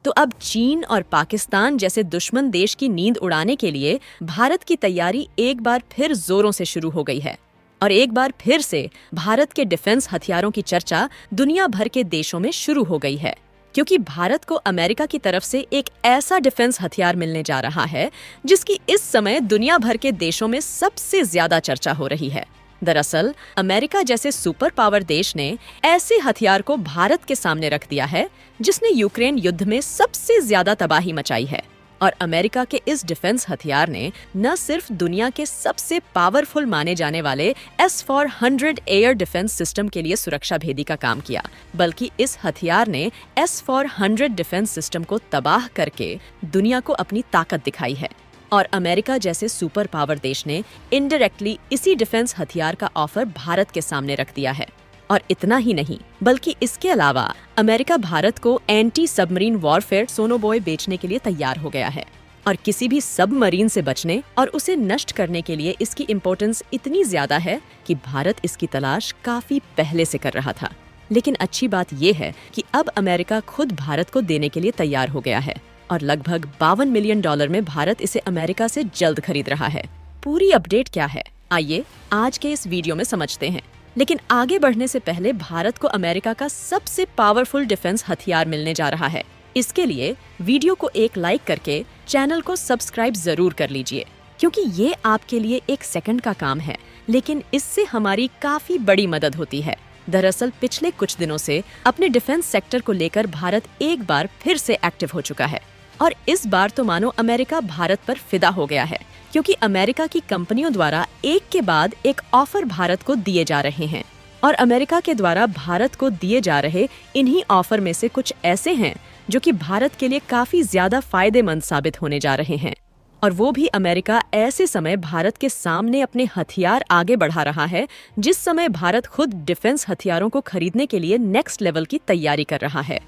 तो अब चीन और पाकिस्तान जैसे दुश्मन देश की नींद उड़ाने के लिए भारत की तैयारी एक बार फिर जोरों से शुरू हो गई है। और एक बार फिर से भारत के डिफेंस हथियारों की चर्चा दुनिया भर के देशों में शुरू हो गई है, क्योंकि भारत को अमेरिका की तरफ से एक ऐसा डिफेंस हथियार मिलने जा रहा है जिसकी इस समय दुनिया भर के देशों में सबसे ज्यादा चर्चा हो रही है। दरअसल अमेरिका जैसे सुपर पावर देश ने ऐसे हथियार को भारत के सामने रख दिया है जिसने यूक्रेन युद्ध में सबसे ज्यादा तबाही मचाई है। और अमेरिका के इस डिफेंस हथियार ने न सिर्फ दुनिया के सबसे पावरफुल माने जाने वाले S-400 एयर डिफेंस सिस्टम के लिए सुरक्षा भेदी का काम किया, बल्कि इस हथियार ने S-400 डिफेंस सिस्टम को तबाह करके दुनिया को अपनी ताकत दिखाई है। और अमेरिका जैसे सुपर पावर देश ने इनडायरेक्टली इसी डिफेंस हथियार का ऑफर भारत के सामने रख दिया है। और इतना ही नहीं, बल्कि इसके अलावा अमेरिका भारत को एंटी सबमरीन वॉरफेयर सोनोबॉय बेचने के लिए तैयार हो गया है। और किसी भी सबमरीन से बचने और उसे नष्ट करने के लिए इसकी इम्पोर्टेंस इतनी ज्यादा है कि भारत इसकी तलाश काफी पहले से कर रहा था। लेकिन अच्छी बात यह है कि अब अमेरिका खुद भारत को देने के लिए तैयार हो गया है और लगभग $52 मिलियन में भारत इसे अमेरिका से जल्द खरीद रहा है। पूरी अपडेट क्या है, आइए आज के इस वीडियो में समझते हैं। लेकिन आगे बढ़ने से पहले भारत को अमेरिका का सबसे पावरफुल डिफेंस हथियार मिलने जा रहा है। इसके लिए वीडियो को एक लाइक करके चैनल को सब्सक्राइब जरूर कर लीजिए, क्योंकि ये आपके लिए एक सेकंड का काम है, लेकिन इससे हमारी काफी बड़ी मदद होती है। दरअसल पिछले कुछ दिनों से अपने डिफेंस सेक्टर को लेकर भारत एक बार फिर से एक्टिव हो चुका है। और इस बार तो मानो अमेरिका भारत पर फिदा हो गया है, क्योंकि अमेरिका की कंपनियों द्वारा एक के बाद एक ऑफर भारत को दिए जा रहे हैं। और अमेरिका के द्वारा भारत को दिए जा रहे इन्हीं ऑफर में से कुछ ऐसे हैं जो कि भारत के लिए काफी ज्यादा फायदेमंद साबित होने जा रहे हैं। और वो भी अमेरिका ऐसे समय भारत के सामने अपने हथियार आगे बढ़ा रहा है जिस समय भारत खुद डिफेंस हथियारों को खरीदने के लिए नेक्स्ट लेवल की तैयारी कर रहा है।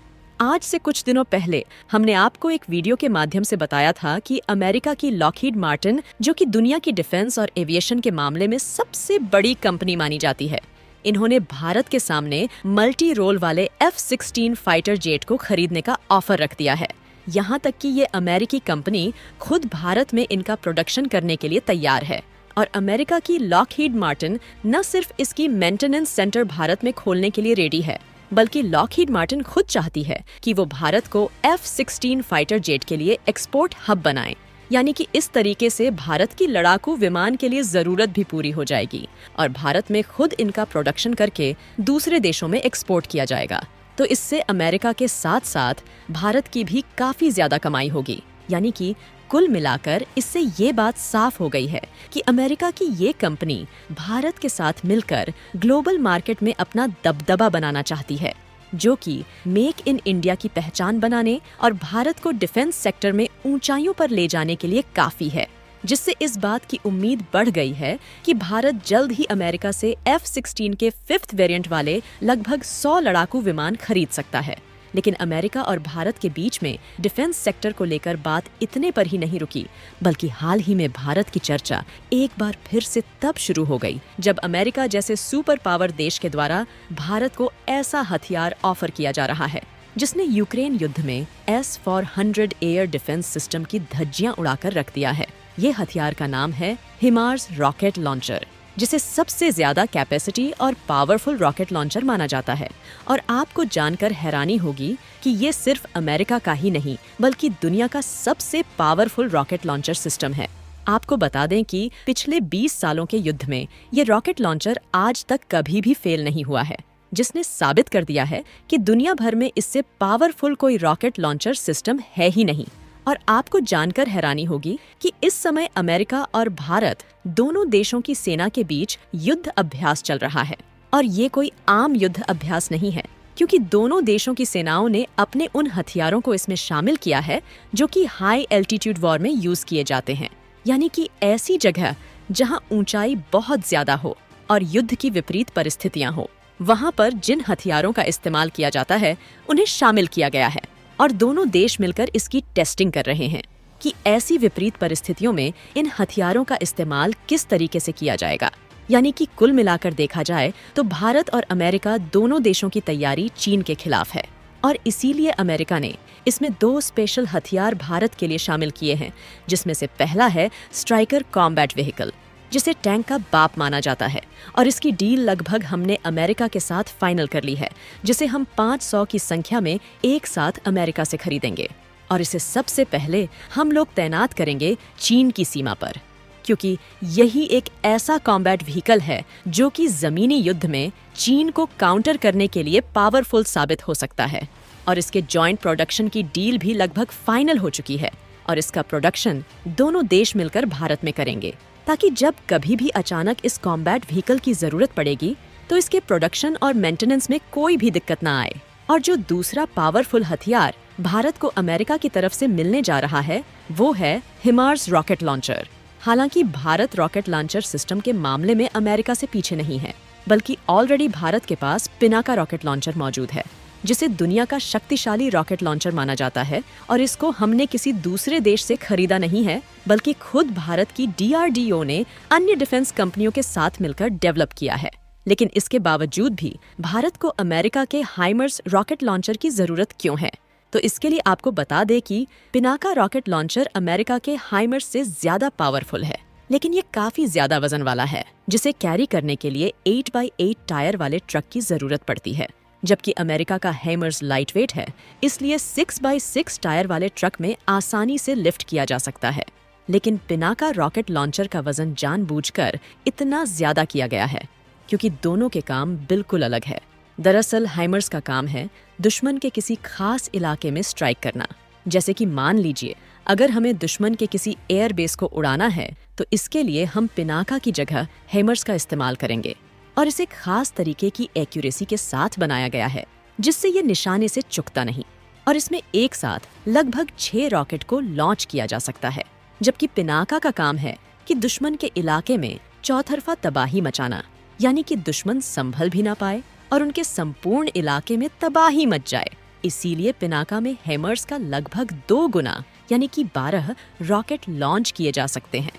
आज से कुछ दिनों पहले हमने आपको एक वीडियो के माध्यम से बताया था कि अमेरिका की लॉकहीड मार्टिन, जो कि दुनिया की डिफेंस और एविएशन के मामले में सबसे बड़ी कंपनी मानी जाती है, इन्होंने भारत के सामने मल्टी रोल वाले F-16 फाइटर जेट को खरीदने का ऑफर रख दिया है। यहाँ तक कि ये अमेरिकी कंपनी खुद भारत में इनका प्रोडक्शन करने के लिए तैयार है। और अमेरिका की लॉकहीड मार्टिन न सिर्फ इसकी मेंटेनेंस सेंटर भारत में खोलने के लिए रेडी है, बल्कि लॉकहीड मार्टिन खुद चाहती है कि वो भारत को F-16 फाइटर जेट के लिए एक्सपोर्ट हब बनाए। यानी कि इस तरीके से भारत की लड़ाकू विमान के लिए जरूरत भी पूरी हो जाएगी और भारत में खुद इनका प्रोडक्शन करके दूसरे देशों में एक्सपोर्ट किया जाएगा। तो इससे अमेरिका के साथ साथ भारत की भी काफी ज्यादा कमाई होगी। यानी कि कुल मिलाकर इससे ये बात साफ हो गई है कि अमेरिका की ये कंपनी भारत के साथ मिलकर ग्लोबल मार्केट में अपना दबदबा बनाना चाहती है, जो कि मेक इन इंडिया की पहचान बनाने और भारत को डिफेंस सेक्टर में ऊंचाइयों पर ले जाने के लिए काफी है। जिससे इस बात की उम्मीद बढ़ गई है कि भारत जल्द ही अमेरिका से F-16 के 5th वेरिएंट वाले लगभग 100 लड़ाकू विमान खरीद सकता है। लेकिन अमेरिका और भारत के बीच में डिफेंस सेक्टर को लेकर बात इतने पर ही नहीं रुकी, बल्कि हाल ही में भारत की चर्चा एक बार फिर से तब शुरू हो गई जब अमेरिका जैसे सुपर पावर देश के द्वारा भारत को ऐसा हथियार ऑफर किया जा रहा है जिसने यूक्रेन युद्ध में S-400 एयर डिफेंस सिस्टम की धज्जियां उड़ाकर रख दिया है। ये हथियार का नाम है हिमार्स रॉकेट लॉन्चर, जिसे सबसे ज्यादा कैपेसिटी और पावरफुल रॉकेट लॉन्चर माना जाता है। और आपको जानकर हैरानी होगी कि ये सिर्फ अमेरिका का ही नहीं, बल्कि दुनिया का सबसे पावरफुल रॉकेट लॉन्चर सिस्टम है। आपको बता दें कि पिछले 20 सालों के युद्ध में ये रॉकेट लॉन्चर आज तक कभी भी फेल नहीं हुआ है, जिसने साबित कर दिया है कि दुनिया भर में इससे पावरफुल कोई रॉकेट लॉन्चर सिस्टम है ही नहीं। और आपको जानकर हैरानी होगी कि इस समय अमेरिका और भारत दोनों देशों की सेना के बीच युद्ध अभ्यास चल रहा है। और ये कोई आम युद्ध अभ्यास नहीं है, क्योंकि दोनों देशों की सेनाओं ने अपने उन हथियारों को इसमें शामिल किया है जो कि हाई एल्टीट्यूड वॉर में यूज किए जाते हैं। यानी कि ऐसी जगह जहां ऊंचाई बहुत ज्यादा हो और युद्ध की विपरीत परिस्थितियां हो, वहां पर जिन हथियारों का इस्तेमाल किया जाता है उन्हें शामिल किया गया है। और दोनों देश मिलकर इसकी टेस्टिंग कर रहे हैं कि ऐसी विपरीत परिस्थितियों में इन हथियारों का इस्तेमाल किस तरीके से किया जाएगा। यानी कि कुल मिलाकर देखा जाए तो भारत और अमेरिका दोनों देशों की तैयारी चीन के खिलाफ है। और इसीलिए अमेरिका ने इसमें 2 स्पेशल हथियार भारत के लिए शामिल किए हैं, जिसमें से पहला है स्ट्राइकर कॉम्बैट व्हीकल, जिसे टैंक का बाप माना जाता है। और इसकी डील लगभग हमने अमेरिका के साथ फाइनल कर ली है, जिसे हम 500 की संख्या में एक साथ अमेरिका से खरीदेंगे। और इसे सबसे पहले हम लोग तैनात करेंगे चीन की सीमा पर, क्योंकि यही एक ऐसा कॉम्बैट व्हीकल है जो कि जमीनी युद्ध में चीन को काउंटर करने के लिए पावरफुल साबित हो सकता है। और इसके जॉइंट प्रोडक्शन की डील भी लगभग फाइनल हो चुकी है, और इसका प्रोडक्शन दोनों देश मिलकर भारत में करेंगे, ताकि जब कभी भी अचानक इस कॉम्बैट व्हीकल की जरूरत पड़ेगी तो इसके प्रोडक्शन और मेंटेनेंस में कोई भी दिक्कत ना आए। और जो दूसरा पावरफुल हथियार भारत को अमेरिका की तरफ से मिलने जा रहा है वो है हिमार्स रॉकेट लॉन्चर। हालांकि भारत रॉकेट लॉन्चर सिस्टम के मामले में अमेरिका से पीछे नहीं है, बल्कि ऑलरेडी भारत के पास पिनाका रॉकेट लॉन्चर मौजूद है, जिसे दुनिया का शक्तिशाली रॉकेट लॉन्चर माना जाता है। और इसको हमने किसी दूसरे देश से खरीदा नहीं है, बल्कि खुद भारत की DRDO ने अन्य डिफेंस कंपनियों के साथ मिलकर डेवलप किया है। लेकिन इसके बावजूद भी भारत को अमेरिका के हाइमर्स रॉकेट लॉन्चर की जरूरत क्यों है? तो इसके लिए आपको बता दें कि पिनाका रॉकेट लॉन्चर अमेरिका के हाइमर्स से ज्यादा पावरफुल है, लेकिन ये काफी ज्यादा वजन वाला है, जिसे कैरी करने के लिए 8x8 टायर वाले ट्रक की जरूरत पड़ती है। जबकि अमेरिका का हैमर्स लाइटवेट है, इसलिए 6x6 टायर वाले ट्रक में आसानी से लिफ्ट किया जा सकता है। लेकिन पिनाका रॉकेट लॉन्चर का वजन जानबूझकर इतना ज्यादा किया गया है, क्योंकि दोनों के काम बिल्कुल अलग है। दरअसल हाइमर्स का काम है दुश्मन के किसी खास इलाके में स्ट्राइक करना। जैसे कि मान लीजिए अगर हमें दुश्मन के किसी एयर बेस को उड़ाना है, तो इसके लिए हम पिनाका की जगह हैमर्स का इस्तेमाल करेंगे। और इसे खास तरीके की एक्यूरेसी के साथ बनाया गया है, जिससे ये निशाने से चुकता नहीं। और इसमें एक साथ लगभग 6 रॉकेट को लॉन्च किया जा सकता है। जबकि पिनाका का काम है कि दुश्मन के इलाके में चौतरफा तबाही मचाना, यानी कि दुश्मन संभल भी ना पाए और उनके संपूर्ण इलाके में तबाही मच जाए। इसीलिए पिनाका में हैमर्स का लगभग 2 गुना यानी कि 12 रॉकेट लॉन्च किए जा सकते हैं,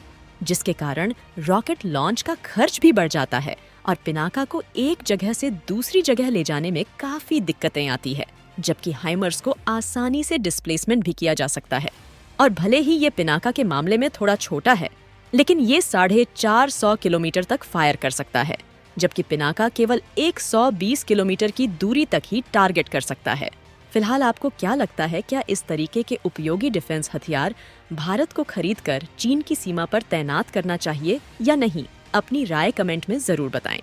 जिसके कारण रॉकेट लॉन्च का खर्च भी बढ़ जाता है और पिनाका को एक जगह से दूसरी जगह ले जाने में काफी दिक्कतें आती है। जबकि हाइमर्स को आसानी से डिस्प्लेसमेंट भी किया जा सकता है। और भले ही ये पिनाका के मामले में थोड़ा छोटा है, लेकिन ये 450 किलोमीटर तक फायर कर सकता है, जबकि पिनाका केवल 120 किलोमीटर की दूरी तक ही टारगेट कर सकता है। फिलहाल आपको क्या लगता है, क्या इस तरीके के उपयोगी डिफेंस हथियार भारत को खरीदकर चीन की सीमा पर तैनात करना चाहिए या नहीं? अपनी राय कमेंट में जरूर बताएं।